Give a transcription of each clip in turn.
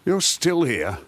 You're still here?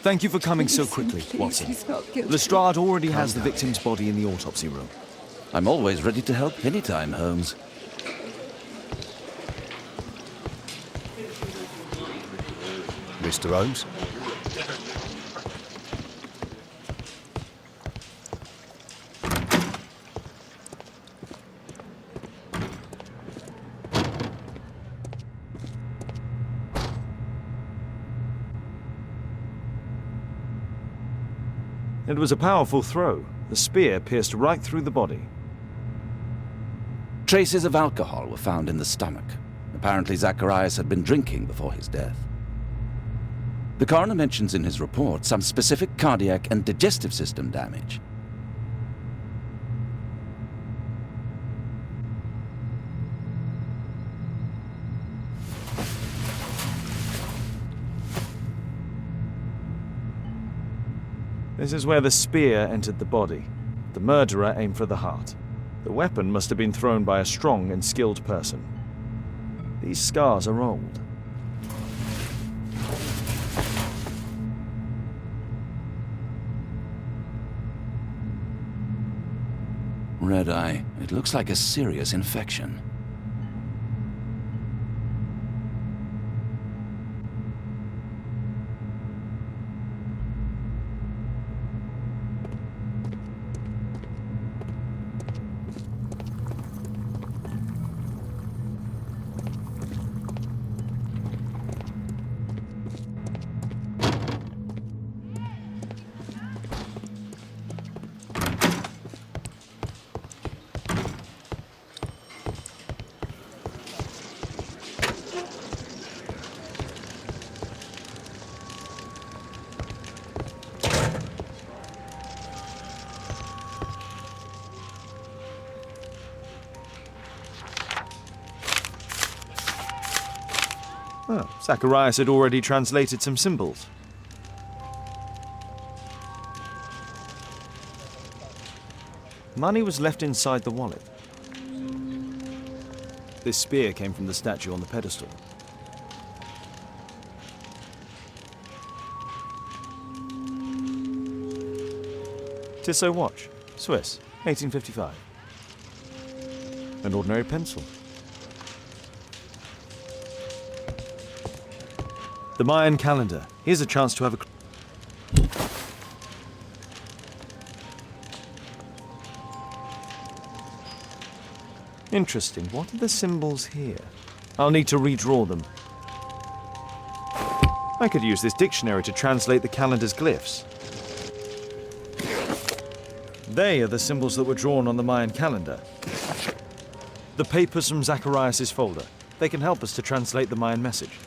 Thank you for coming so quickly, Watson. Lestrade already has the victim's body in the autopsy room. I'm always ready to help anytime, Holmes. Mr. Holmes? It was a powerful throw. The spear pierced right through the body. Traces of alcohol were found in the stomach. Apparently Zacharias had been drinking before his death. The coroner mentions in his report some specific cardiac and digestive system damage. This is where the spear entered the body. The murderer aimed for the heart. The weapon must have been thrown by a strong and skilled person. These scars are old. Red eye. It looks like a serious infection. Oh, Zacharias had already translated some symbols. Money was left inside the wallet. This spear came from the statue on the pedestal. Tissot watch, Swiss, 1855. An ordinary pencil. The Mayan calendar. Here's a chance to have a... Interesting. What are the symbols here? I'll need to redraw them. I could use this dictionary to translate the calendar's glyphs. They are the symbols that were drawn on the Mayan calendar. The papers from Zacharias' folder. They can help us to translate the Mayan message.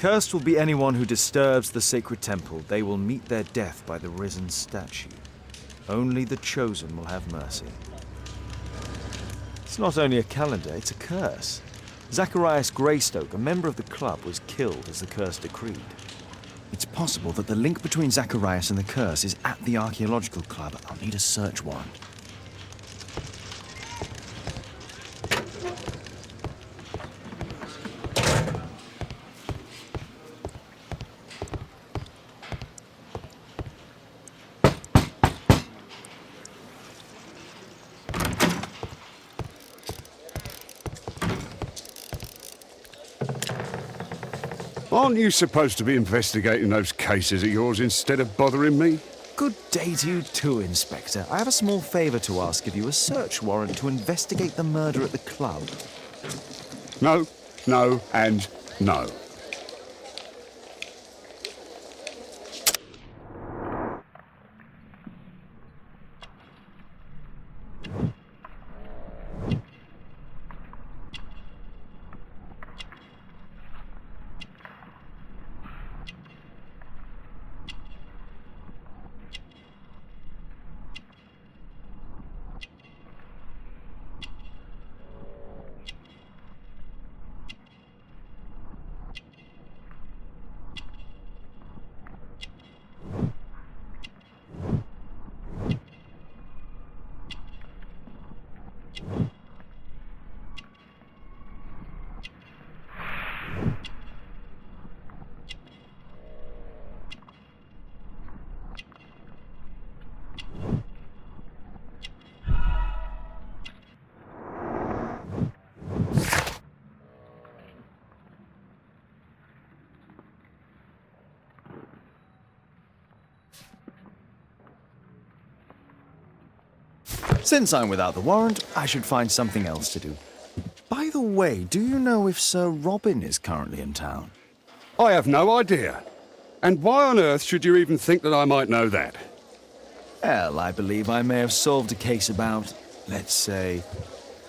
Cursed will be anyone who disturbs the sacred temple. They will meet their death by the risen statue. Only the chosen will have mercy. It's not only a calendar, it's a curse. Zacharias Greystoke, a member of the club, was killed as the curse decreed. It's possible that the link between Zacharias and the curse is at the archaeological club. I'll need a search warrant. Aren't you supposed to be investigating those cases of yours instead of bothering me? Good day to you too, Inspector. I have a small favour to ask of you, a search warrant to investigate the murder at the club. No, no, and no. Since I'm without the warrant, I should find something else to do. By the way, do you know if Sir Robin is currently in town? I have no idea. And why on earth should you even think that I might know that? Well, I believe I may have solved a case about, let's say,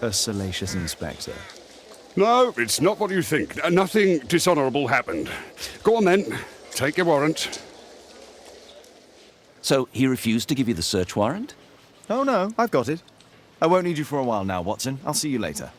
a salacious inspector. No, it's not what you think. Nothing dishonourable happened. Go on then. Take your warrant. So he refused to give you the search warrant? Oh no, I've got it. I won't need you for a while now, Watson. I'll see you later.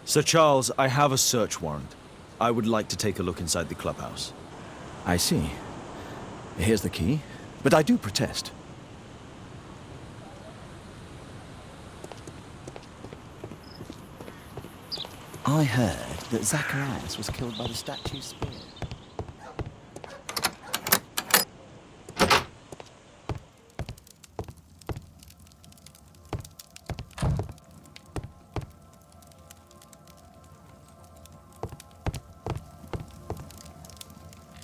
Sir Charles, I have a search warrant. I would like to take a look inside the clubhouse. I see. Here's the key, but I do protest. I heard that Zacharias was killed by the statue's spear.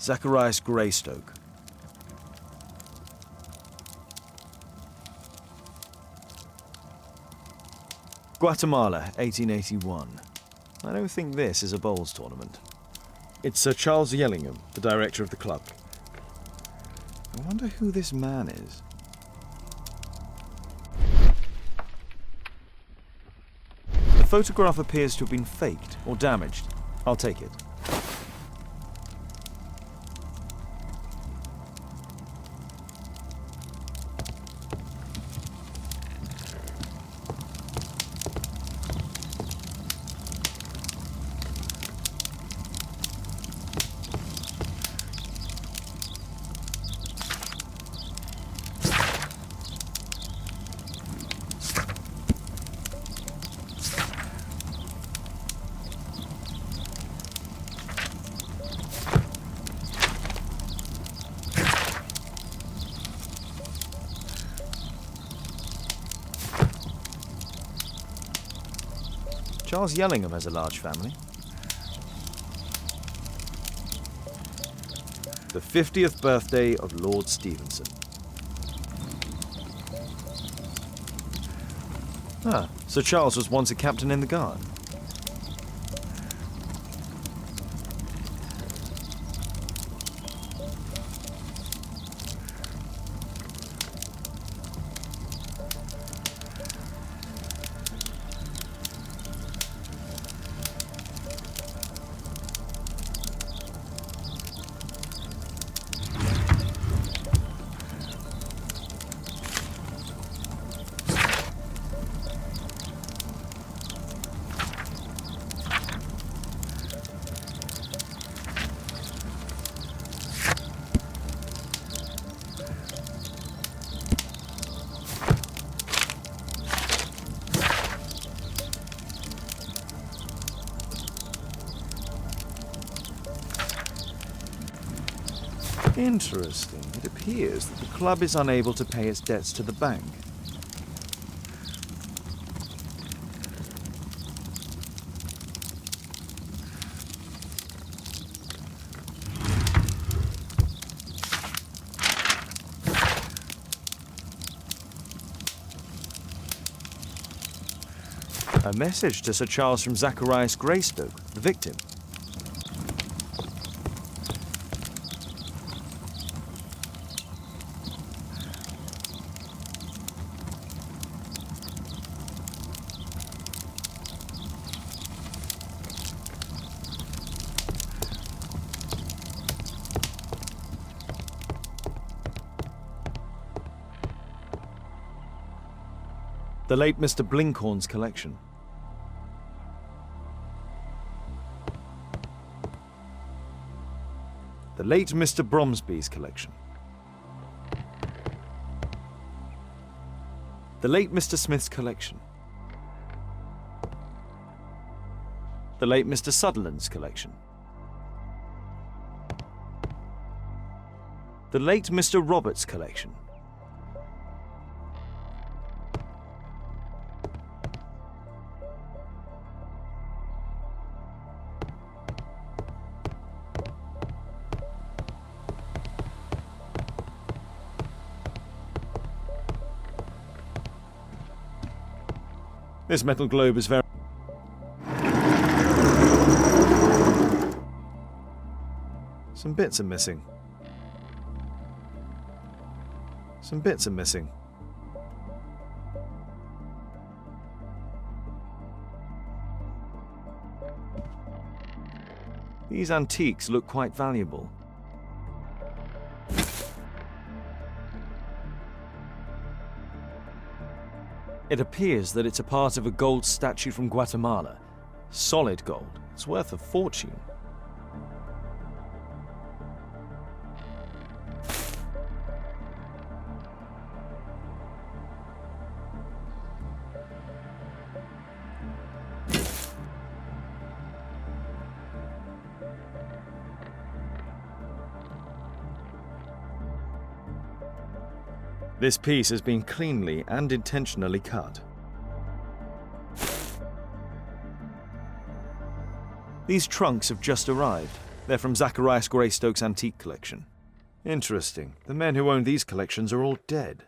Zacharias Greystoke. Guatemala, 1881. I don't think this is a bowls tournament. It's Sir Charles Yellingham, the director of the club. I wonder who this man is. The photograph appears to have been faked or damaged. I'll take it. Charles Yellingham has a large family. The 50th birthday of Lord Stevenson. Ah, Sir Charles was once a captain in the Guard. Interesting. It appears that the club is unable to pay its debts to the bank. A message to Sir Charles from Zacharias Greystoke, the victim. The late Mr. Blinkhorn's collection. The late Mr. Bromsby's collection. The late Mr. Smith's collection. The late Mr. Sutherland's collection. The late Mr. Roberts' collection. This metal globe is very... Some bits are missing. Some bits are missing. These antiques look quite valuable. It appears that it's a part of a gold statue from Guatemala. Solid gold. It's worth a fortune. This piece has been cleanly and intentionally cut. These trunks have just arrived. They're from Zacharias Greystoke's antique collection. Interesting. The men who own these collections are all dead.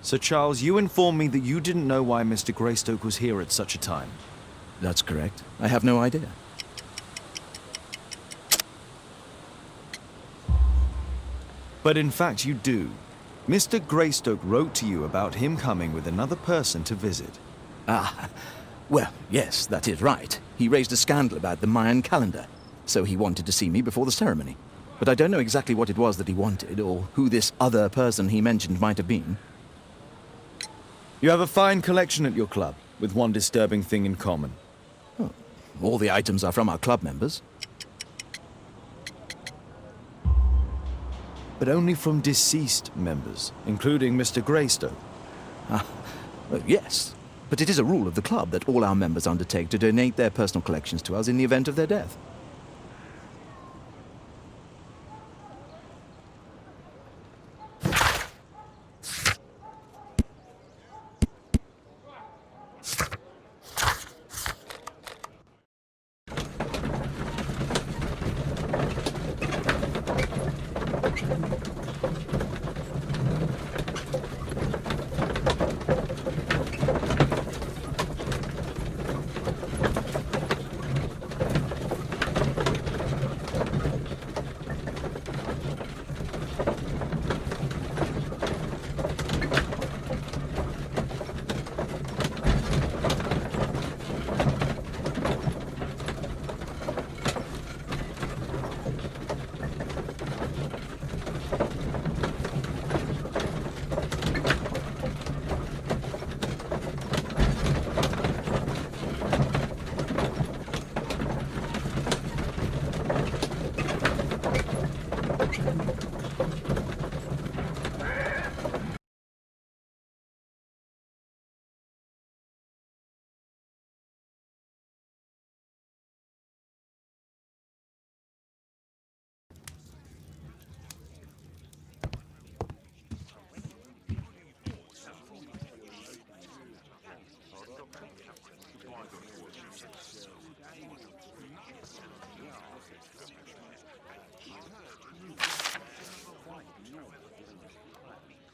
Sir Charles, you informed me that you didn't know why Mr. Greystoke was here at such a time. That's correct. I have no idea. But in fact you do. Mr. Greystoke wrote to you about him coming with another person to visit. Ah, well, yes, that is right. He raised a scandal about the Mayan calendar, so he wanted to see me before the ceremony. But I don't know exactly what it was that he wanted, or who this other person he mentioned might have been. You have a fine collection at your club, with one disturbing thing in common. Oh, all the items are from our club members. But only from deceased members, including Mr. Greystoke. Yes, but it is a rule of the club that all our members undertake to donate their personal collections to us in the event of their death.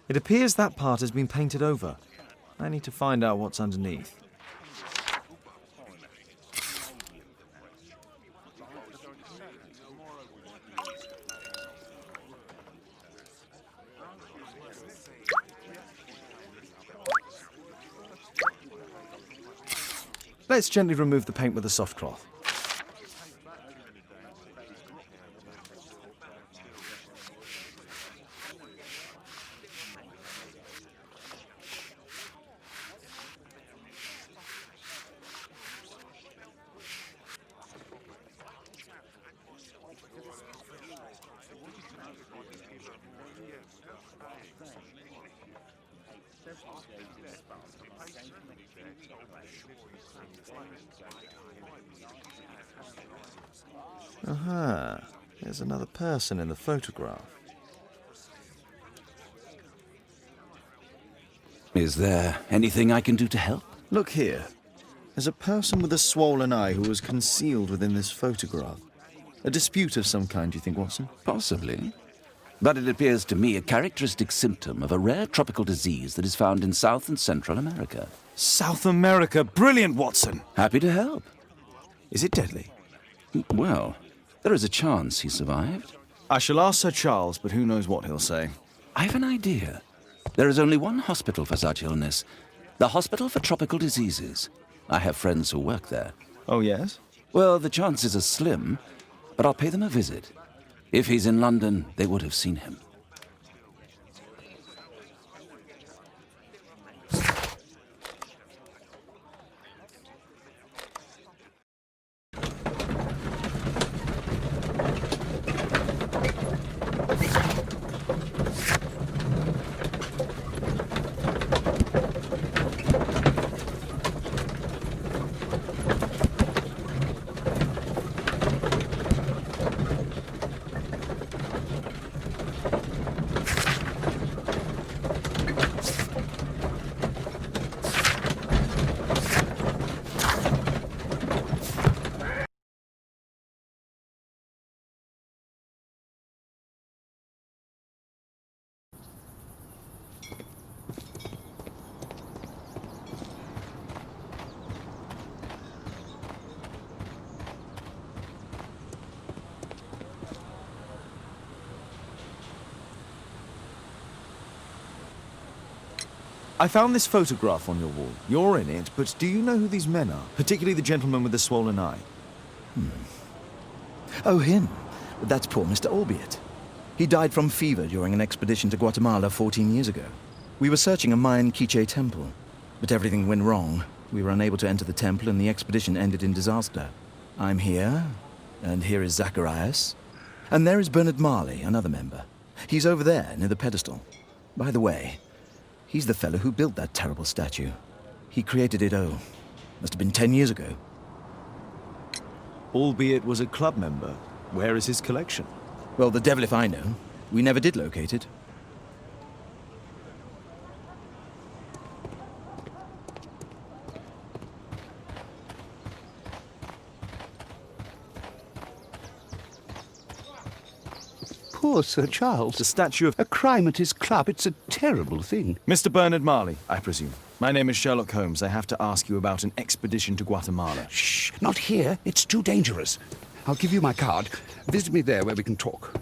It appears that part has been painted over. I need to find out what's underneath. Let's gently remove the paint with a soft cloth. Aha, there's another person in the photograph. Is there anything I can do to help? Look here. There's a person with a swollen eye who was concealed within this photograph. A dispute of some kind, do you think, Watson? Possibly. But it appears to me a characteristic symptom of a rare tropical disease that is found in South and Central America. South America! Brilliant, Watson! Happy to help. Is it deadly? Well, there is a chance he survived. I shall ask Sir Charles, but who knows what he'll say. I have an idea. There is only one hospital for such illness. The Hospital for Tropical Diseases. I have friends who work there. Oh, yes? Well, the chances are slim, but I'll pay them a visit. If he's in London, they would have seen him. I found this photograph on your wall. You're in it, but do you know who these men are? Particularly the gentleman with the swollen eye. Oh, him. That's poor Mr. Albiot. He died from fever during an expedition to Guatemala 14 years ago. We were searching a Mayan Quiche temple, but everything went wrong. We were unable to enter the temple and the expedition ended in disaster. I'm here, and here is Zacharias. And there is Bernard Marley, another member. He's over there, near the pedestal. By the way, he's the fellow who built that terrible statue. He created it, must have been 10 years ago. Albeit was a club member. Where is his collection? Well, the devil if I know. We never did locate it. Poor Sir Charles. The statue of... A crime at his club. It's a terrible thing. Mr. Bernard Marley, I presume. My name is Sherlock Holmes. I have to ask you about an expedition to Guatemala. Shh, not here. It's too dangerous. I'll give you my card. Visit me there where we can talk.